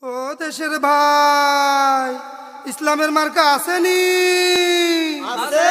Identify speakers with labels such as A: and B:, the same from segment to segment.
A: ও দেশের ভাই, ইসলামের মার্কা আসেনি?
B: আছে।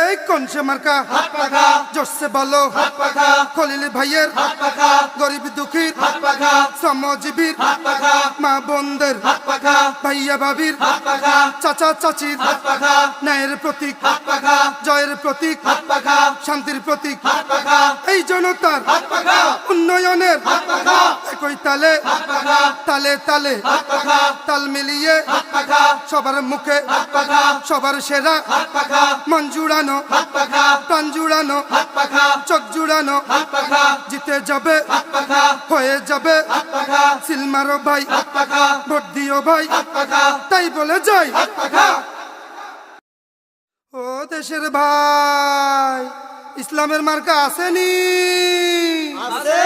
A: এই কোন সে মার্কা?
B: হাত পাখা,
A: জোরসে বলো।
B: হাত পাখা,
A: খলিল ভাইয়ের
B: হাত পাখা,
A: গরিব দুঃখীর
B: হাত পাখা,
A: শ্রমজীবীর
B: হাত পাখা,
A: মা বোনদের
B: হাত পাখা,
A: ভাইয়া ভাবির
B: হাত পাখা,
A: চাচা চাচির
B: হাত পাখা,
A: ন্যায়ের প্রতীক,
B: হাত পাখা,
A: জয়ের প্রতীক,
B: হাত পাখা,
A: শান্তির প্রতীক।
B: হাত পাখা,
A: এই জনতার
B: হাত পাখা,
A: উন্নয়নের
B: হাত পাখা,
A: একই তালে
B: হাত পাখা,
A: তালে তালে
B: হাত পাখা,
A: তাল মিলিয়ে
B: হাত পাখা,
A: সবার মুখে
B: হাত পাখা,
A: সবার সেরা
B: হাত পাখা,
A: মন জুড়ানো,
B: হাত পাখা,
A: প্রাণ জুড়ানো,
B: হাত পাখা,
A: চোখ জুড়ানো।
B: হাত পাখা,
A: জিতে যাবে,
B: হাত পাখা,
A: হয়ে যাবে
B: হাত পাখা,
A: সিলমারো ভাই,
B: হাত পাখা,
A: ভোট দিও ভাই,
B: হাত পাখা,
A: তাই বলে যাই।
B: হাত পাখা।
A: ও দেশের ভাই, ইসলামের মার্কা আসেনি?
B: আছে।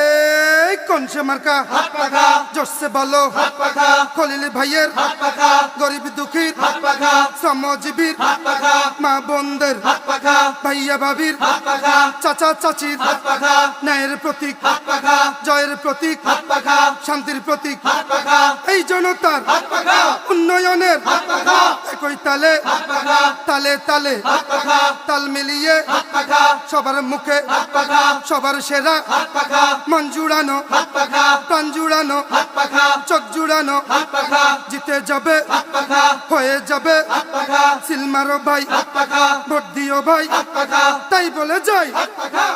A: এই কোন সে মার্কা?
B: হাত পাখা,
A: জোরসে বলো।
B: হাত পাখা,
A: খলিল ভাইয়ের
B: হাত পাখা,
A: গরিব দুঃখীর
B: হাত পাখা,
A: শ্রমজীবীর
B: হাত পাখা,
A: মা বোনদের
B: হাত পাখা,
A: ভাইয়া ভাবির
B: হাত পাখা,
A: চাচা চাচির
B: হাত পাখা,
A: ন্যায়ের প্রতীক,
B: হাত পাখা,
A: জয়ের প্রতীক,
B: হাত পাখা,
A: শান্তির প্রতীক।
B: হাত পাখা,
A: এই জনতার
B: হাত পাখা,
A: উন্নয়নের
B: হাত পাখা,
A: একই তালে
B: হাত পাখা,
A: তালে তালে
B: হাত পাখা,
A: তাল মিলিয়ে
B: হাত পাখা,
A: সবার মুখে
B: হাত পাখা,
A: সবার সেরা
B: হাত পাখা,
A: মন জুড়ানো,
B: হাত পাখা,
A: প্রাণ জুড়ানো,
B: হাত পাখা,
A: চোখ জুড়ানো।
B: হাত পাখা,
A: জিতে যাবে,
B: হাত পাখা,
A: হয়ে যাবে
B: হাত পাখা,
A: সিলমারো ভাই,
B: হাত পাখা,
A: ভোট দিও ভাই,
B: হাত পাখা,
A: তাই বলে যাই।
B: হাত পাখা।